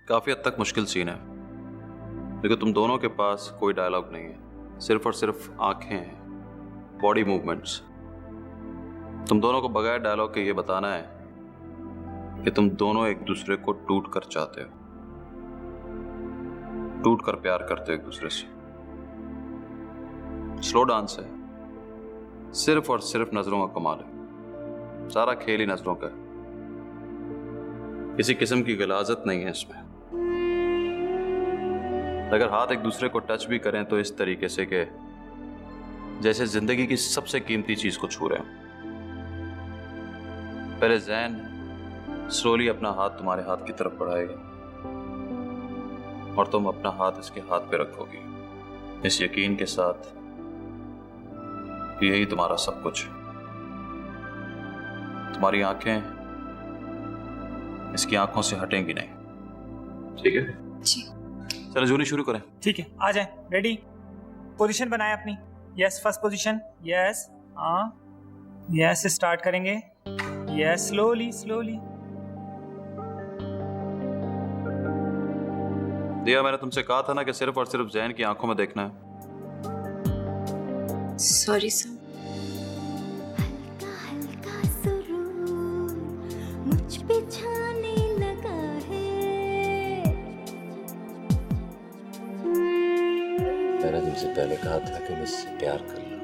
काफी हद तक मुश्किल सीन है, क्योंकि तुम दोनों के पास कोई डायलॉग नहीं है, सिर्फ और सिर्फ आंखें हैं, बॉडी मूवमेंट्स। तुम दोनों को बगैर डायलॉग के ये बताना है कि तुम दोनों एक दूसरे को टूट कर चाहते हो, टूट कर प्यार करते हो एक दूसरे से। स्लो डांस है, सिर्फ और सिर्फ नजरों का कमाल है, सारा खेल ही नजरों का है, किसी किस्म की गलाजत नहीं है इसमें। अगर हाथ एक दूसरे को टच भी करें तो इस तरीके से कि जैसे जिंदगी की सबसे कीमती चीज को छू रहे हैं। पहले ज़ैन स्लोली अपना हाथ तुम्हारे हाथ की तरफ बढ़ाएगा और तुम अपना हाथ इसके हाथ पे रखोगी, इस यकीन के साथ कि यही तुम्हारा सब कुछ है। तुम्हारी आंखें इसकी आंखों से हटेंगी नहीं, ठीक है? जी। चलो जूली शुरू करें। ठीक है, आ जाए। रेडी? पोजीशन बनाए अपनी। Yes, first position. यस, हाँ, यस, स्टार्ट करेंगे। Yes, slowly slowly. दिया, मैंने तुमसे कहा था ना कि सिर्फ और सिर्फ ज़ैन की आंखों में देखना है। Sorry sir. मैंने तुमसे पहले कहा था कि मुझसे प्यार कर लो।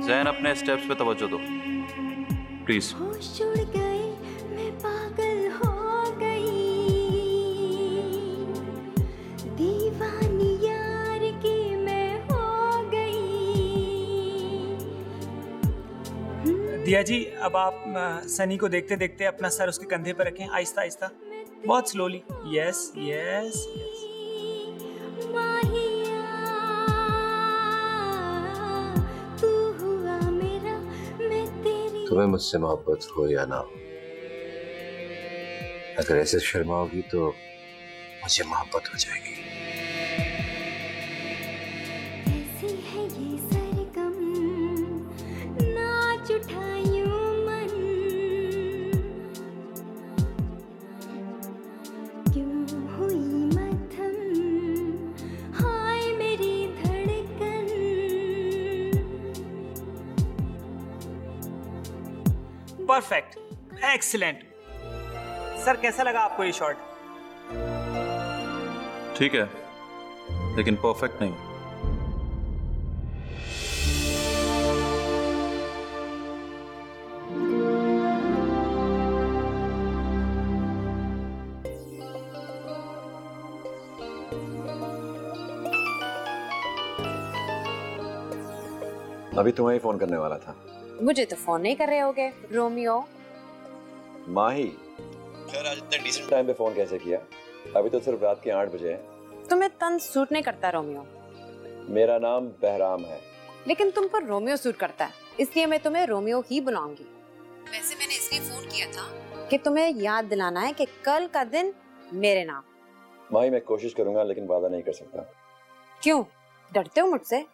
ज़ैन अपने स्टेप्स पे तवज्जो दो प्लीज। दिया जी, अब आप सनी को देखते देखते अपना सर उसके कंधे पर रखें, आहिस्ता आहिस्ता, बहुत स्लोली। Yes yes yes. तुम्हें मुझसे मोहब्बत हो या ना हो, अगर ऐसे शर्माओगी तो मुझे मोहब्बत हो जाएगी। Perfect, excellent. सर, कैसा लगा आपको ये शॉट? ठीक है, लेकिन परफेक्ट नहीं। अभी तुम्हें ही फोन करने वाला था। मुझे तो फोन नहीं कर रहे होगे रोमियो। माही, खैर आज इतने डिसेंट टाइम पे फोन कैसे किया? अभी तो सिर्फ रात के 8 बजे हैं। तुम्हें तन सूट नहीं करता रोमियो। मेरा नाम बहराम है। लेकिन तुम पर रोमियो सूट करता है, इसलिए मैं तुम्हें रोमियो ही बुलाऊंगी। वैसे मैंने इसलिए फोन किया था कि तुम्हें याद दिलाना है कि कल का दिन मेरे नाम। माही, मैं कोशिश करूंगा लेकिन वादा नहीं कर सकता। क्यों? डरते हो मुझसे?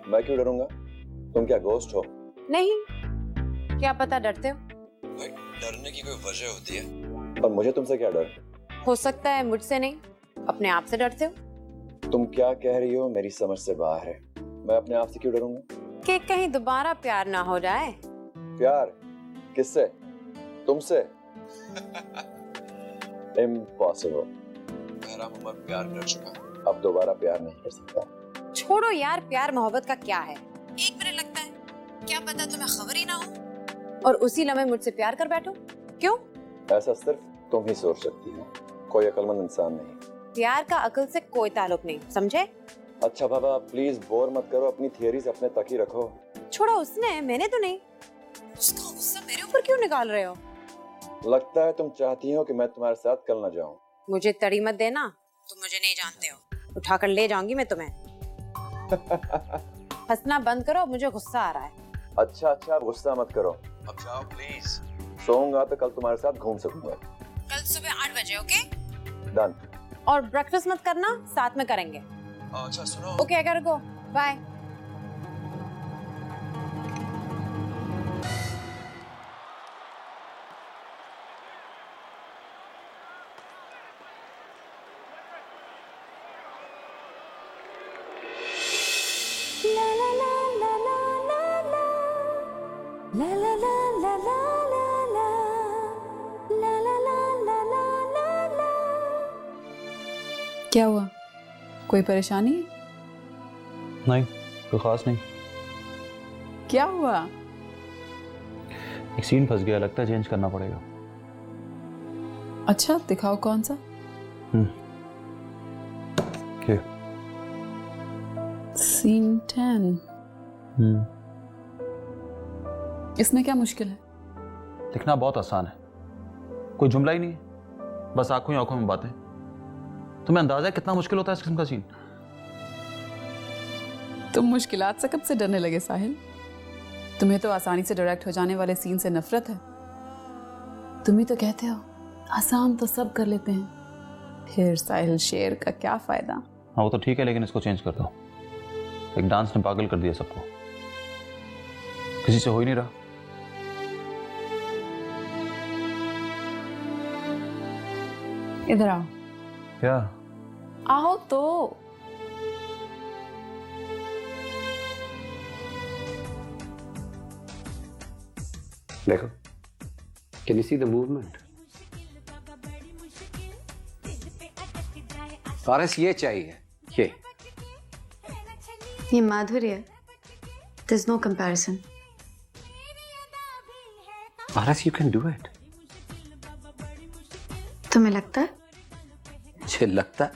मैं क्यों डरूंगा? तुम क्या गोस्ट हो? नहीं, क्या पता डरते हो। भाई, डरने की कोई वजह होती है, और मुझे तुमसे क्या डर? हो सकता है मुझसे नहीं, अपने आप से डरते हो। तुम क्या कह रही हो मेरी समझ से बाहर है। मैं अपने आप से क्यों डरूंगा? कि कहीं दोबारा प्यार ना हो जाए। प्यार? किससे? तुमसे? इम्पॉसिबल। मेरा उम्र प्यार कर चुका, अब दोबारा प्यार नहीं कर सकता। छोड़ो यार, प्यार मोहब्बत का क्या है, एक मिनट लगता है, क्या पता तुम्हें खबर ही ना हो और उसी लम्हे मुझसे प्यार कर बैठो। क्यों? ऐसा सिर्फ तुम ही सोच सकती हो, कोई अक्लमंद इंसान नहीं। प्यार का अकल से कोई ताल्लुक नहीं, समझे? अच्छा बाबा, प्लीज बोर मत करो, अपनी थियरीज अपने तक ही रखो। छोड़ो, उसने, मैंने तो नहीं। उसका गुस्सा मेरे ऊपर क्यों निकाल रहे हो? लगता है तुम चाहती हो कि मैं तुम्हारे साथ कल ना जाऊं। मुझे तड़ी मत देना, तुम मुझे नहीं जानते हो, उठाकर ले जाऊंगी मैं तुम्हें। हंसना बंद करो, मुझे गुस्सा आ रहा है। अच्छा, गुस्सा मत करो, अब जाओ प्लीज। सोऊंगा तो कल तुम्हारे साथ घूम सकूंगा। कल सुबह 8 बजे, ओके? डन। और ब्रेकफास्ट मत करना, साथ में करेंगे। अच्छा सुनो। Okay, I gotta go. Bye. क्या हुआ, कोई परेशानी है? नहीं, कोई खास नहीं। क्या हुआ? एक सीन फंस गया, लगता है चेंज करना पड़ेगा। अच्छा, दिखाओ कौन सा। क्या? सीन 10। इसमें क्या मुश्किल है? लिखना बहुत आसान है, कोई जुमला ही नहीं है, बस आंखों ही आंखों में बातें। तुम्हें अंदाजा है कितना मुश्किल होता है इस किस्म का सीन? तुम मुश्किलात से कब से डरने लगे साहिल? तुम्हें तो आसानी से डायरेक्ट हो जाने वाले सीन से नफरत है। तुम ही तो कहते हो आसान तो सब कर लेते हैं, फिर साहिल शेर का क्या फायदा? हाँ वो तो ठीक है, लेकिन इसको चेंज कर दो। एक डांस ने पागल कर दिया सबको, किसी से हो ही नहीं रहा। इधर आओ। क्या? आओ तो। देखो, can you see the movement? Paras ये चाहिए, ये माधुर्य, there's no comparison. Paras you can do it. तुम्हें लगता है? मुझे लगता है,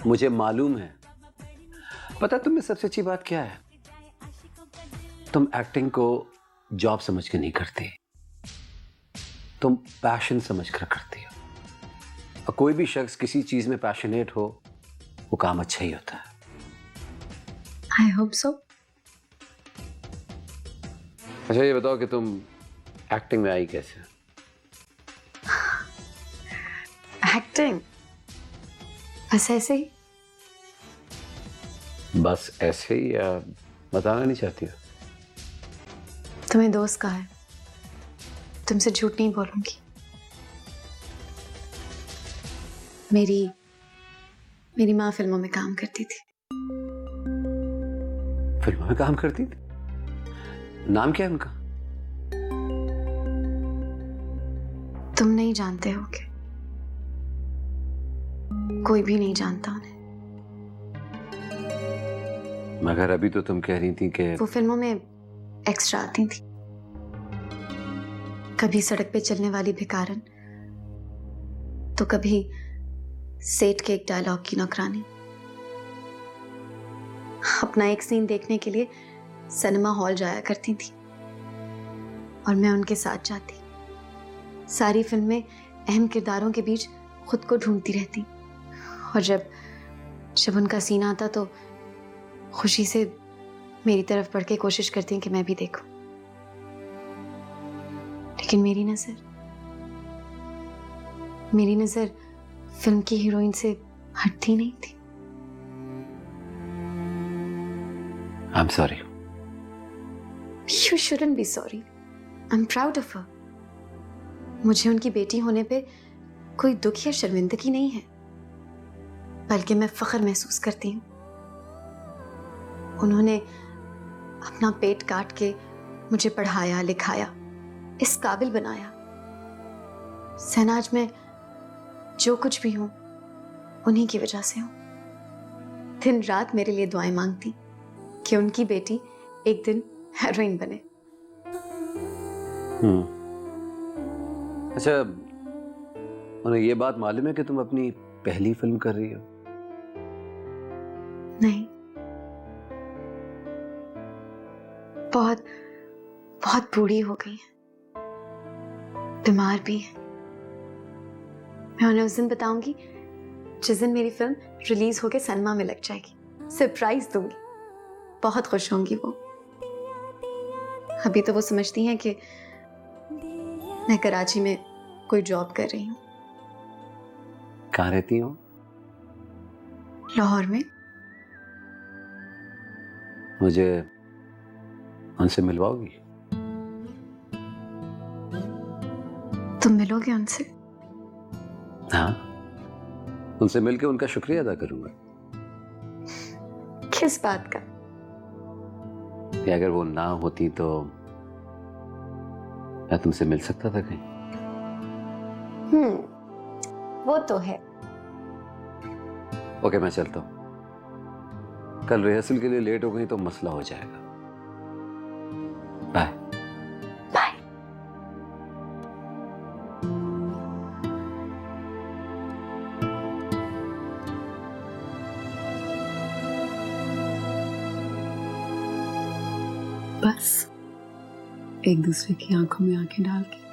मुझे मालूम है। पता तुम्हें सबसे अच्छी बात क्या है? तुम एक्टिंग को जॉब समझ के नहीं करती, तुम पैशन समझ कर करती हो। और कोई भी शख्स किसी चीज में पैशनेट हो, वो काम अच्छा ही होता है। I hope so. अच्छा ये बताओ कि तुम एक्टिंग में आई कैसे? एक्टिंग बस ऐसे ही। बस ऐसे ही या बताना नहीं चाहती हो? तुम्हें दोस्त कहा है, तुमसे झूठ नहीं बोलूंगी। मेरी माँ फिल्मों में काम करती थी। फिल्मों में काम करती थी? नाम क्या है उनका? तुम नहीं जानते होगे, कोई भी नहीं जानता उन्हें। मगर अभी तो तुम कह रही थी कि वो फिल्मों में एक्स्ट्रा आती थी, कभी सड़क पे चलने वाली भिखारन, तो कभी सेठ के एक डायलॉग की नौकरानी। अपना एक सीन देखने के लिए सिनेमा हॉल जाया करती थी और मैं उनके साथ जाती। सारी फिल्म में अहम किरदारों के बीच खुद को ढूंढती रहती, और जब उनका सीन आता तो खुशी से मेरी तरफ बढ़ के कोशिश करती कि मैं भी देखूं। लेकिन मेरी नजर फिल्म की हीरोइन से हटती नहीं थी। I'm sorry. You shouldn't be sorry. I'm proud of her. मुझे उनकी बेटी होने पे कोई दुख या शर्मिंदगी नहीं है, बल्कि मैं फख्र महसूस करती हूँ। उन्होंने अपना पेट काट के मुझे पढ़ाया लिखाया, इस काबिल बनाया। सहनाज में जो कुछ भी हूँ उन्हीं की वजह से हूँ। दिन रात मेरे लिए दुआएं मांगती कि उनकी बेटी एक दिन हीरोइन बने। अच्छा, उन्हें ये बात मालूम है कि तुम अपनी पहली फिल्म कर रही हो? नहीं, बहुत बहुत बूढ़ी हो गई है, बीमार भी है। मैं उन्हें उस दिन बताऊंगी जिस दिन मेरी फिल्म रिलीज होके सिनेमा में लग जाएगी। सरप्राइज दूंगी, बहुत खुश होंगी वो। अभी तो वो समझती हैं कि मैं कराची में कोई जॉब कर रही हूँ। कहाँ रहती हो? लाहौर में। मुझे उनसे मिलवाओगी? तुम मिलोगे उनसे? हाँ, उनसे मिलकर उनका शुक्रिया अदा करूंगा। किस बात का? कि अगर वो ना होती तो मैं तुमसे मिल सकता था कहीं? वो तो है। ओके, मैं चलता हूं। कल रिहर्सल के लिए लेट हो गई तो मसला हो जाएगा। बाय। बाय। बस एक दूसरे की आंखों में आंखें डाल के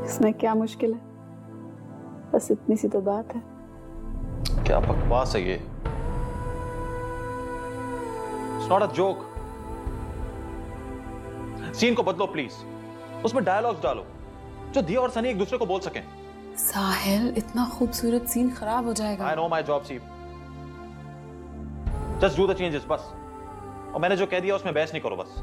इसमें क्या मुश्किल है? बस इतनी सी तो बात है। क्या बकवास है ये? It's not a joke. Scene को बदलो प्लीज, उसमें डायलॉग्स डालो जो दिया और सनी एक दूसरे को बोल सकें। साहिल, इतना खूबसूरत सीन खराब हो जाएगा। आई नो माई जॉब सीप। जस्ट डू द चेंजेस बस। और मैंने जो कह दिया उसमें बहस नहीं करो बस।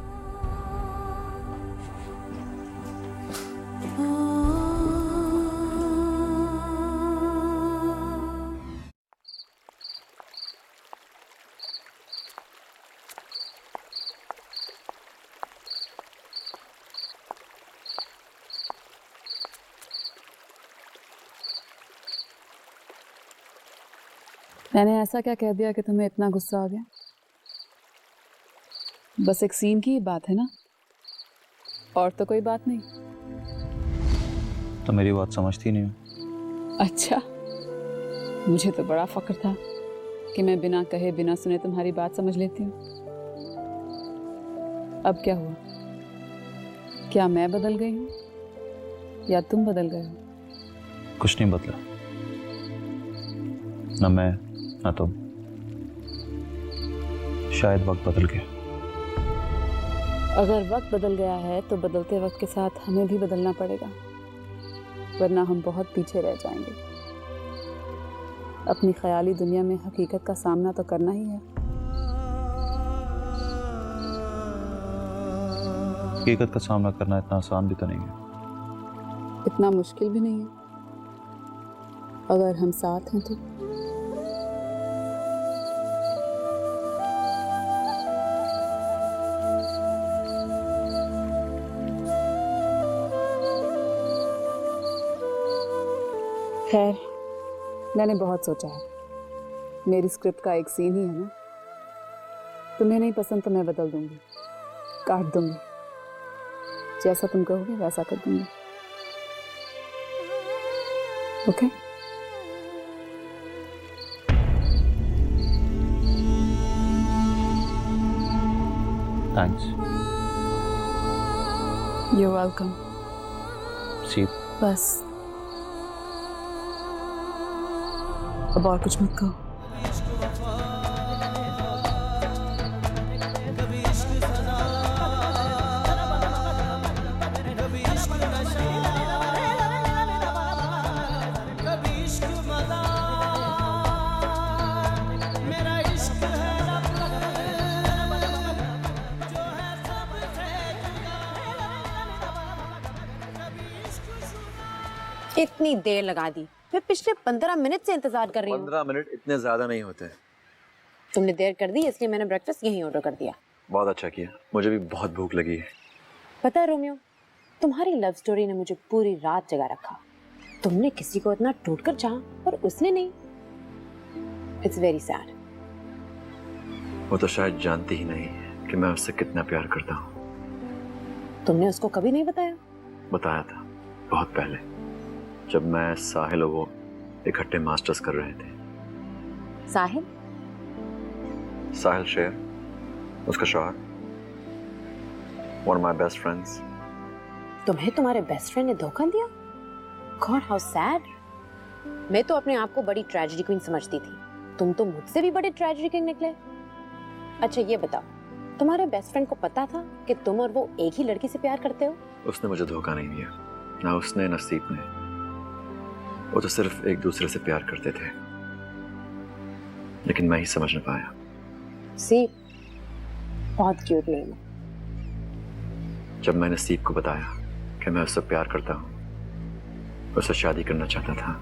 मैंने ऐसा क्या कह दिया कि तुम्हें इतना गुस्सा आ गया? बस एक सीन की ही बात है ना, और तो कोई बात नहीं। तो मेरी बात समझती नहीं हो? अच्छा, मुझे तो बड़ा फक्र था कि मैं बिना कहे बिना सुने तुम्हारी बात समझ लेती हूँ। अब क्या हुआ? क्या मैं बदल गई हूँ या तुम बदल गए हो? कुछ नहीं बदला, ना मैं ना तुम। शायद वक्त बदल गया। अगर वक्त बदल गया है तो बदलते वक्त के साथ हमें भी बदलना पड़ेगा, वरना हम बहुत पीछे रह जाएंगे। अपनी ख्याली दुनिया में हकीकत का सामना तो करना ही है। हकीकत का सामना करना इतना आसान भी तो नहीं है। इतना मुश्किल भी नहीं है अगर हम साथ हैं तो। खैर, मैंने बहुत सोचा है। मेरी स्क्रिप्ट का एक सीन ही है ना। तुम्हें नहीं पसंद तो मैं बदल दूंगी, काट दूंगी। जैसा तुम कहोगे वैसा कर दूंगी। Okay? Thanks. You welcome. See. बस अब और कुछ मत कहो। इतनी देर लगा दी। मैं पिछले 15 मिनट से इंतजार कर रही हूँ। 15 मिनट इतने ज्यादा नहीं होते। तुमने देर कर दी इसलिए मैंने ब्रेकफास्ट यहीं ऑर्डर कर दिया। बहुत अच्छा किया, मुझे भी बहुत भूख लगी है। पता है रोमियो, तुम्हारी लव स्टोरी ने मुझे पूरी रात जगा रखा। तुमने किसी को इतना टूट कर चाहा और उसने नहीं। It's very sad. वो तो शायद जानती ही नहीं कि मैं उससे कितना प्यार करता हूँ। तुमने उसको कभी नहीं बताया? बताया था बहुत पहले, जब मैं साहिल और वो इकट्ठे मास्टर्स कर रहे थे। साहिल? साहिल शेर, उसका शौहर, one of my best friends. तुम्हें तुम्हारे बेस्ट फ्रेंड ने धोखा दिया? God how sad. मैं तो अपने आप को बड़ी ट्रेजेडी क्वीन समझती थी। तुम तो मुझसे भी बड़े ट्रेजेडी किंग निकले। अच्छा ये बताओ, तुम्हारे बेस्ट फ्रेंड को पता था कि तुम और वो एक ही लड़की से प्यार करते हो? उसने मुझे धोखा नहीं दिया, ना उसने ना सीप ने। वो तो सिर्फ एक दूसरे से प्यार करते थे, लेकिन मैं ही समझ न पाया। सीप बहुत क्यूट नेम है। जब मैंने सीप को बताया कि मैं उससे प्यार करता हूँ, उससे शादी करना चाहता था,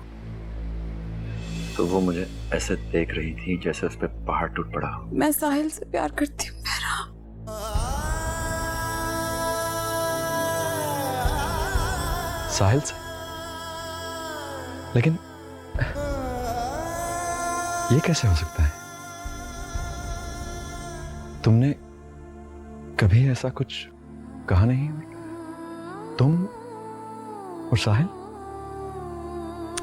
तो वो मुझे ऐसे देख रही थी जैसे उस पर पहाड़ टूट पड़ा हो। मैं साहिल से प्यार करती हूँ बहराम। साहिल से? लेकिन ये कैसे हो सकता है? तुमने कभी ऐसा कुछ कहा नहीं? तुम और साहिल?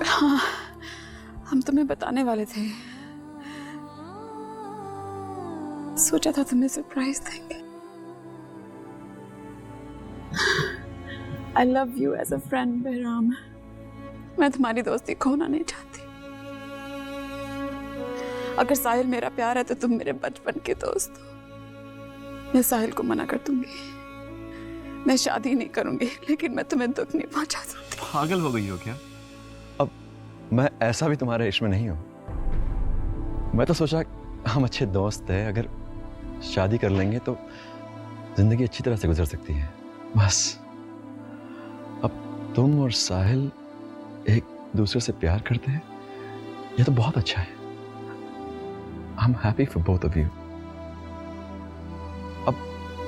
हाँ, हम तुम्हें बताने वाले थे। सोचा था तुम्हें सरप्राइज देंगे। I love you as a friend, Bahram. मैं तुम्हारी दोस्ती खोना नहीं चाहती। अगर साहिल मेरा प्यार है तो तुम मेरे बचपन के दोस्त हो। मैं साहिल को मना कर दूंगी, मैं शादी नहीं करूंगी, लेकिन मैं तुम्हें दुख नहीं पहुंचा सकती। पागल हो गई हो क्या? अब मैं ऐसा भी तुम्हारे इश्क में नहीं हूं। मैं तो सोचा हम अच्छे दोस्त हैं, अगर शादी कर लेंगे तो जिंदगी अच्छी तरह से गुजर सकती है। बस अब तुम और साहिल एक दूसरे से प्यार करते हैं, ये तो बहुत अच्छा है। I'm happy for both of you. अब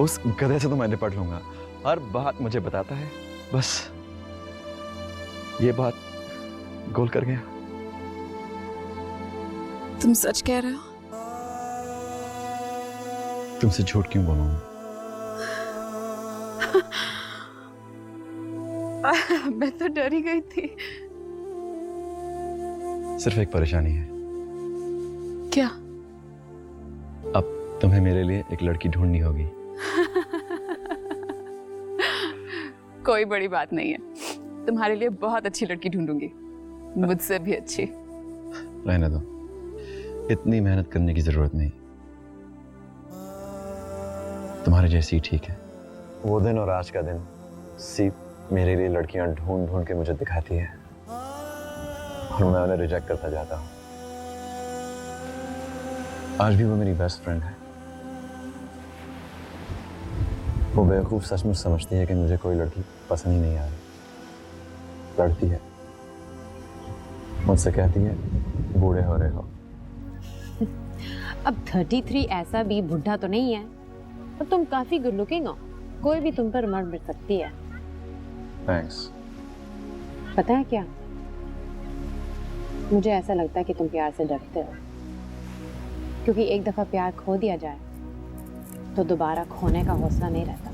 उस गधे से तो मैं निपट लूंगा, हर बात मुझे बताता है, बस ये बात गोल कर गया। तुम सच कह रहे हो? तुमसे झूठ क्यों बोलूंगा? मैं तो डर ही गई थी। सिर्फ एक परेशानी है। क्या? अब तुम्हें मेरे लिए एक लड़की ढूंढनी होगी। कोई बड़ी बात नहीं है, तुम्हारे लिए बहुत अच्छी लड़की ढूंढूंगी, मुझसे भी अच्छी। रहने दो, इतनी मेहनत करने की जरूरत नहीं, तुम्हारे जैसी ठीक है। वो दिन और आज का दिन सीप मेरे लिए लड़कियां ढूंढ ढूंढ के मुझे दिखाती है और मैं उन्हें रिजेक्ट करता जाता हूँ। आज भी वो मेरी बेस्ट फ्रेंड है। वो बेवकूफ सचमुच समझती है कि मुझे कोई लड़की पसंद ही नहीं आ रही। लड़ती है, मुझसे कहती है बूढ़े हो रहे हो। अब 33 ऐसा भी बुढ़ा तो नहीं है, और तुम काफी गुड लुकिंग हो, कोई भी तुम पर मर मिट सकती है। थैंक्स। पता है क्या, मुझे ऐसा लगता है कि तुम प्यार से डरते हो, क्योंकि एक दफा प्यार खो दिया जाए तो दोबारा खोने का हौसला नहीं रहता।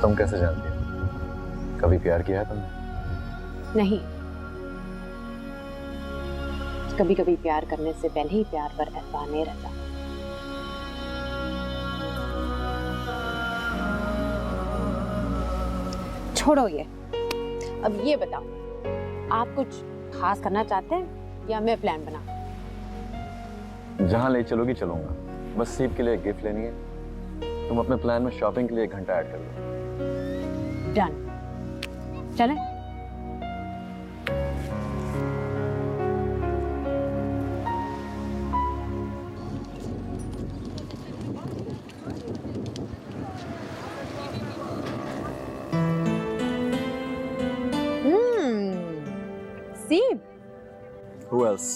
तुम कैसे जानती हो? कभी प्यार किया है तुमने? नहीं, कभी कभी प्यार करने से पहले ही प्यार पर एतबार नहीं रहता। छोड़ो ये, अब ये बताओ, आप कुछ खास करना चाहते हैं या मैं प्लान बना? जहां ले चलोगी चलूंगा, बस सीप के लिए एक गिफ्ट लेनी है। तुम अपने प्लान में शॉपिंग के लिए 1 घंटा ऐड कर लो। डन, चलें? सीप। Who else?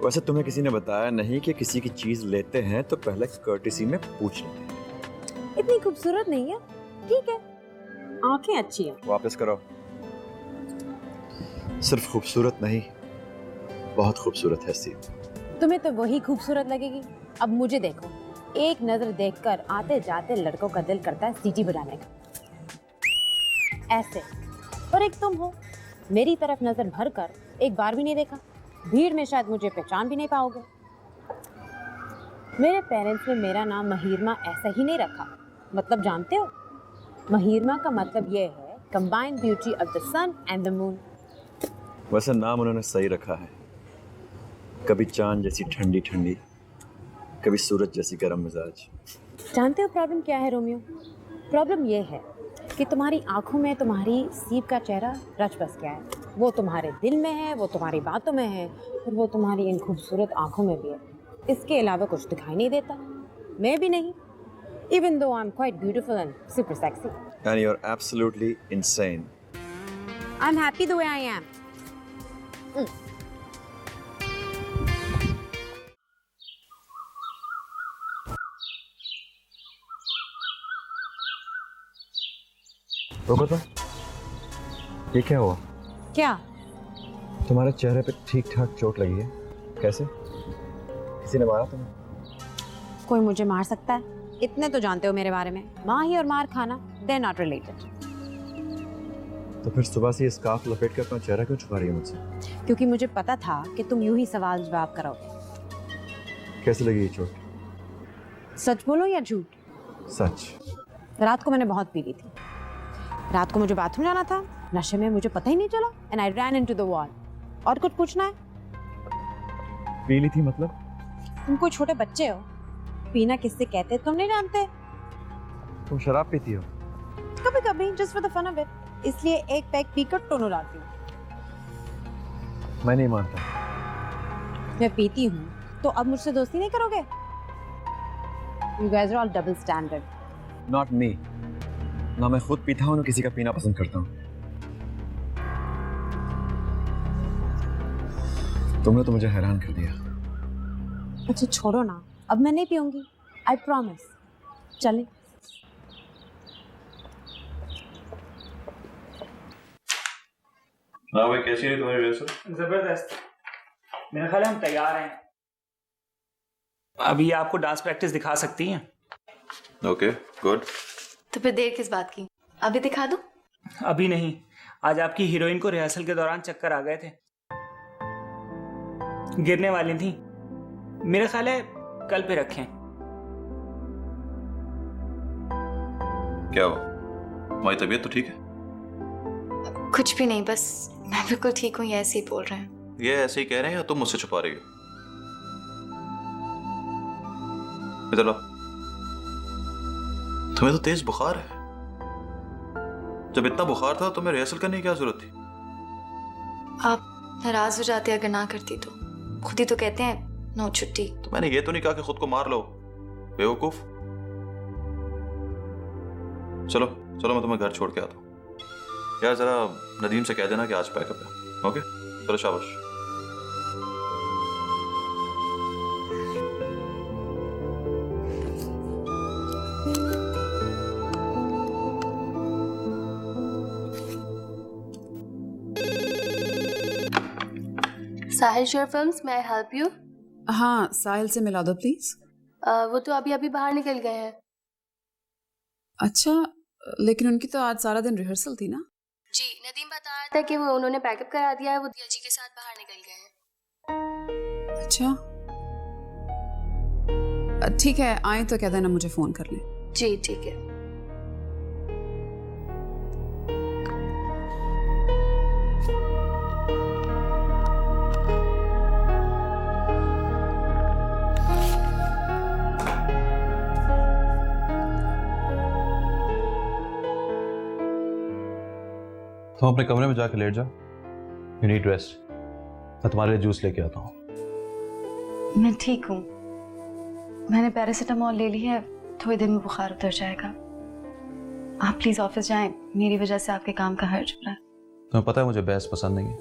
वैसे तुम्हें किसी ने बताया नहीं कि किसी की चीज लेते हैं तो पहले कर्टेसी में पूछ लेते हैं। इतनी खूबसूरत नहीं है, ठीक है, आंखें अच्छी हैं। वापस करो। सिर्फ खूबसूरत नहीं, बहुत खूबसूरत है सीप। तुम्हें तो वही खूबसूरत लगेगी। अब मुझे देखो, एक नजर देखकर आते जाते लड़कों का दिल करता है सीटी बजाने का, ऐसे। और एक तुम हो, मेरी तरफ नजर भर कर एक बार भी नहीं देखा। भीड़ में शायद मुझे पहचान भी नहीं पाओगे। मेरे पेरेंट्स ने मेरा नाम महिरमा ऐसा ही नहीं रखा, मतलब जानते हो, महिरमा का मतलब ये है combined beauty of the sun and the moon. वैसे नाम उन्होंने सही रखा है, कभी चांद जैसी ठंडी ठंडी, कभी सूरज जैसी गर्म मिजाज। जानते हो प्रॉब्लम क्या है रोमियो? प्रॉब्लम ये है कि तुम्हारी आंखों में तुम्हारी सीप का चेहरा रच बस गया है। वो तुम्हारे दिल में है, वो तुम्हारी बातों में है, और वो तुम्हारी इन खूबसूरत आंखों में भी है। इसके अलावा कुछ दिखाई नहीं देता, मैं भी नहीं, even though I'm quite beautiful and super sexy. And you're absolutely insane. I'm happy the way I am. रुको तो, ये क्या हुआ? क्या? तुम्हारे चेहरे पे ठीक ठाक चोट लगी है, कैसे? किसी ने मारा तुम्हें? कोई मुझे मार सकता है? इतने तो जानते हो मेरे बारे में। माही और मार खाना, they're not related. तो फिर सुबह से ये स्कार्फ लपेट कर अपना चेहरा क्यों छुपा रही है मुझसे? क्योंकि मुझे पता था कि तुम यूं ही सवाल जवाब करोगे। कैसे लगी ये चोट? सच बोलो या झूठ? सच। रात को मैंने बहुत पी ली थी। रात को मुझे बाथरूम जाना था, नशे में मुझे पता ही नहीं चला, and I ran into the wall. और कुछ पूछना है? पी ली थी मतलब? तुम कोई छोटे बच्चे हो, पीना किससे कहते तुम नहीं जानते? तुम शराब पीती हो? कभी कभी, just for the fun of it. इसलिए एक पैक पीकर टोनो लाती हूँ। मैं नहीं मानता। मैं पीती हूँ, तो अब मुझसे दोस्ती नहीं करोगे? You guys are all double standard. Not me. ना मैं खुद पीता हूँ, ना किसी का पीना पसंद करता हूँ। तुमने तो मुझे हैरान कर दिया। अच्छा छोड़ो ना, अब मैं नहीं पीऊंगी, I promise. चले। हाँ भाई, कैसी रही तुम्हारी रिहर्सल? जबरदस्त। मेरा ख्याल है हम तैयार हैं। अभी आपको डांस प्रैक्टिस दिखा सकती हैं। Okay, good. तो फिर देर किस बात की, अभी दिखा दो। अभी नहीं, आज आपकी हीरोइन को रिहर्सल के दौरान चक्कर आ गए थे, गिरने वाली थी। मेरा ख्याल है कल पे रखें। क्या हुआ? तुम्हारी तबीयत तो ठीक है? कुछ भी नहीं, बस मैं बिल्कुल ठीक हूँ, ये ऐसे ही बोल रहे हैं। ये ऐसे ही कह रहे हैं या तुम मुझसे छुपा रही हो? इधर लो। तुम्हें तो तेज बुखार है। जब इतना बुखार था तुम्हें रिहर्सल करने की क्या जरूरत थी? आप नाराज हो जाते अगर ना करती तो। खुद ही तो कहते हैं नो छुट्टी। तो मैंने ये तो नहीं कहा कि खुद को मार लो, बेवकूफ। चलो चलो, मैं तुम्हें घर छोड़ के आता हूँ। यार जरा नदीम से कह देना कि आज पैकअप है। ओके, चलो शाबाश। Sahil share films, may I help you? हाँ, साहिल से मिला दो प्लीज। वो तो अभी अभी बाहर निकल गए हैं। अच्छा, लेकिन उनकी तो आज सारा दिन रिहर्सल थी ना? जी, नदीम बता रहा था कि वो उन्होंने पैकअप करा दिया है, वो दिया जी के साथ बाहर निकल गए हैं। अच्छा, ठीक है, आए तो कह देना मुझे फोन कर ले। जी ठीक है। तुम अपने कमरे में जाके लेट जाओ। You need rest. मैं तुम्हारे लिए जूस लेके आता हूँ। मैं ठीक हूँ, मैंने पैरासीटामोल ले ली है, थोड़ी देर में बुखार उतर जाएगा। आप प्लीज ऑफिस जाएं, मेरी वजह से आपके काम का हर्ज हो रहा है। तुम्हें पता है मुझे बहस पसंद नहीं है।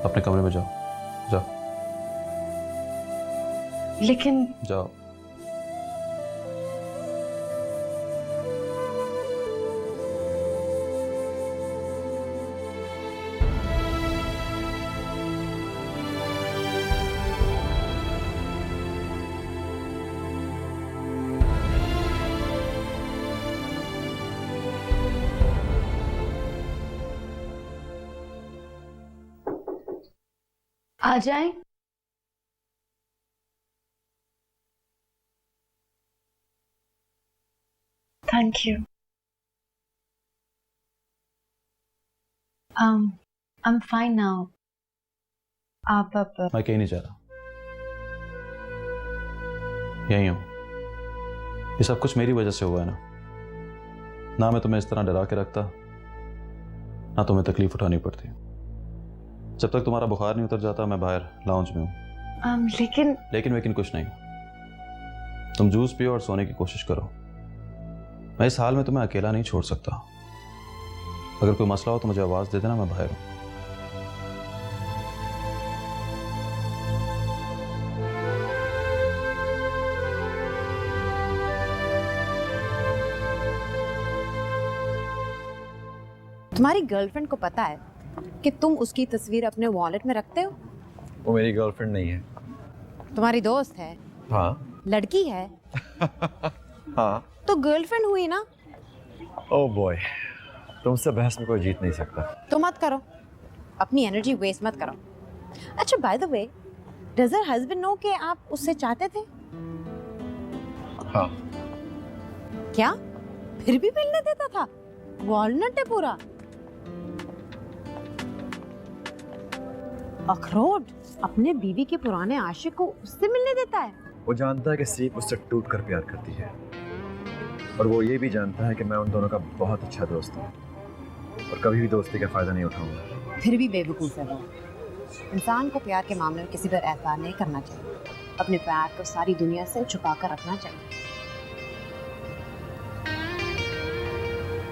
अपने कमरे में जाओ, जाओ। लेकिन जाओ। आ जाएं। Thank you. I'm fine now. आप मैं कहीं नहीं जा रहा, यहीं हूं। ये सब कुछ मेरी वजह से हुआ है ना। ना मैं तुम्हें इस तरह डरा के रखता, ना तुम्हें तकलीफ उठानी पड़ती। जब तक तुम्हारा बुखार नहीं उतर जाता मैं बाहर लाउंज में हूँ। लेकिन कुछ नहीं। तुम जूस पियो और सोने की कोशिश करो। मैं इस हाल में तुम्हें अकेला नहीं छोड़ सकता। अगर कोई मसला हो तो मुझे आवाज दे देना, मैं बाहर हूँ। तुम्हारी गर्लफ्रेंड को पता है कि तुम उसकी तस्वीर अपने वॉलेट में रखते हो? वो मेरी गर्लफ्रेंड नहीं है। तुम्हारी दोस्त है? हाँ। लड़की है? हाँ। तो गर्लफ्रेंड हुई ना? ओह बॉय, तुमसे बहस में कोई जीत नहीं सकता। तो मत करो, अपनी एनर्जी वेस्ट मत करो। अच्छा, by the way, does her husband know कि आप उससे चाहते थे? हाँ। क्या? फिर भी मिलने देता था? वॉलनट है पूरा। अखरोट अपने बीवी के पुराने आशिक को उससे मिलने देता है? वो जानता है कि सीप उससे टूटकर प्यार करती है, और वो ये भी जानता है कि मैं उन दोनों का बहुत अच्छा दोस्त हूँ और कभी भी दोस्ती का फायदा नहीं उठाऊंगा। फिर भी बेवकूफ है वो। इंसान को प्यार के मामले में किसी पर एतबार नहीं करना चाहिए। अपने प्यार को सारी दुनिया से छुपा कर रखना चाहिए।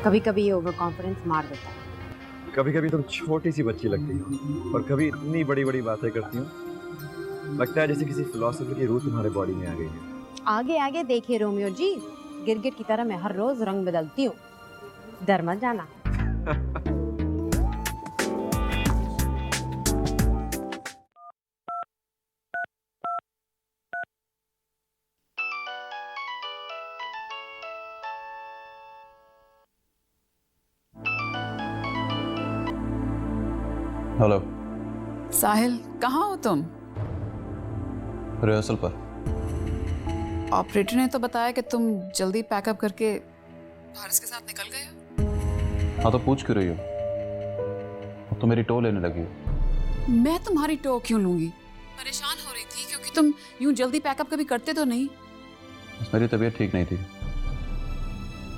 कभी कभी ये ओवर कॉन्फिडेंस मार देता है। कभी कभी तुम छोटी सी बच्ची लगती हो और कभी इतनी बड़ी बड़ी बातें करती हो, लगता है जैसे किसी फिलोसफर की रूह तुम्हारे बॉडी में आ गई है। आगे आगे देखिए रोमियो जी, गिरगिट की तरह मैं हर रोज रंग बदलती हूँ, डर मत जाना। हेलो साहिल, कहाँ हो तुम? रिहर्सल पर। ऑपरेटर ने तो बताया कि तुम जल्दी पैकअप करके भारत के साथ निकल गए हो। हाँ तो पूछ क्यों रही हो? अब तो मेरी टो लेने लगी हो। मैं तुम्हारी टो क्यों लूंगी? परेशान हो रही थी क्योंकि तुम यूं जल्दी पैकअप कभी करते तो नहीं। बस मेरी तबीयत ठीक नहीं थी,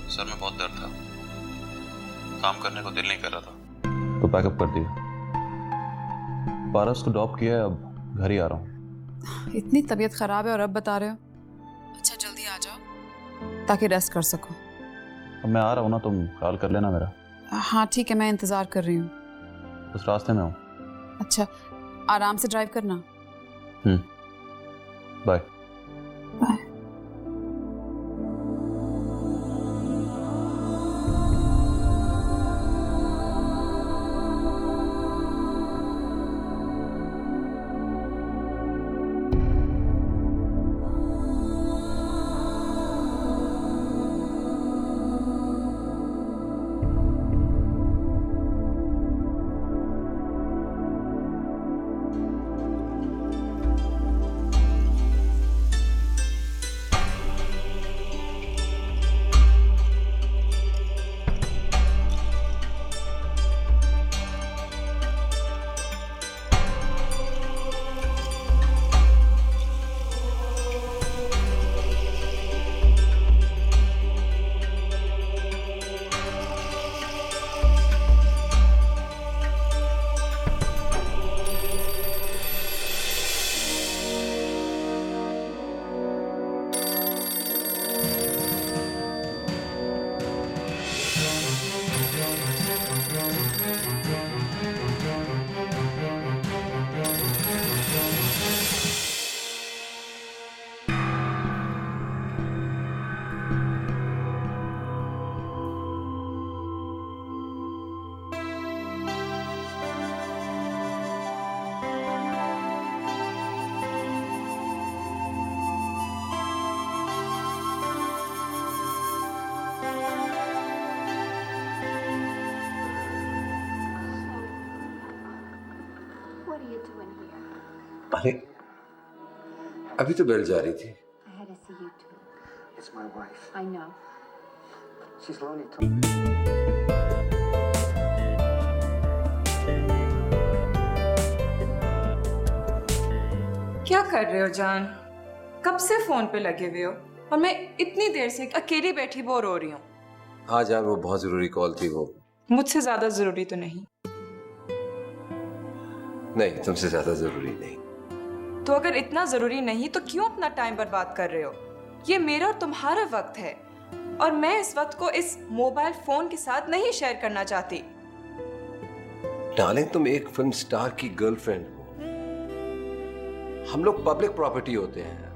सर में बहुत दर्द था, काम करने को दिल नहीं कर रहा था, तो पैकअप कर दिया। पारस को ड्रॉप किया है, अब घर ही आ रहा हूँ। इतनी तबीयत खराब है और अब बता रहे हो? अच्छा जल्दी आ जाओ ताकि रेस्ट कर सको। अब मैं आ रहा हूँ ना, तुम कॉल कर लेना मेरा। हाँ ठीक है, मैं इंतजार कर रही हूँ। बस रास्ते में हूँ। अच्छा, आराम से ड्राइव करना। बाय। बाय। अरे अभी तो बेल जा रही थी। I had to see you too. It's my wife. I know. She's lonely too. क्या कर रहे हो जान? कब से फोन पे लगे हुए हो और मैं इतनी देर से अकेली बैठी बोर हो रही हूँ। हाँ जान, वो बहुत जरूरी कॉल थी। वो मुझसे ज्यादा जरूरी तो नहीं। नहीं, तुमसे ज्यादा जरूरी नहीं। तो अगर इतना जरूरी नहीं तो क्यों अपना टाइम बर्बाद कर रहे हो? ये मेरा और तुम्हारा वक्त है और मैं इस वक्त को इस मोबाइल फोन के साथ नहीं शेयर करना चाहती। डार्लिंग, तुम एक फिल्म स्टार की गर्लफ्रेंड हो। हम लोग पब्लिक प्रॉपर्टी होते हैं।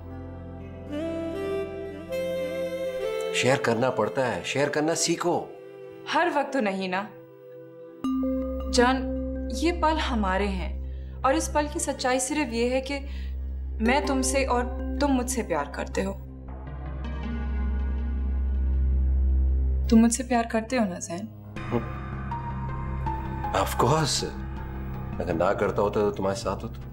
शेयर करना पड़ता है, शेयर करना सीखो। हर वक्त तो नहीं ना जान, ये पल हमारे हैं और इस पल की सच्चाई सिर्फ ये है कि मैं तुमसे और तुम मुझसे प्यार करते हो। तुम मुझसे प्यार करते हो ना ज़ैन? Of course. अगर ना करता होता तो तुम्हारे साथ होता।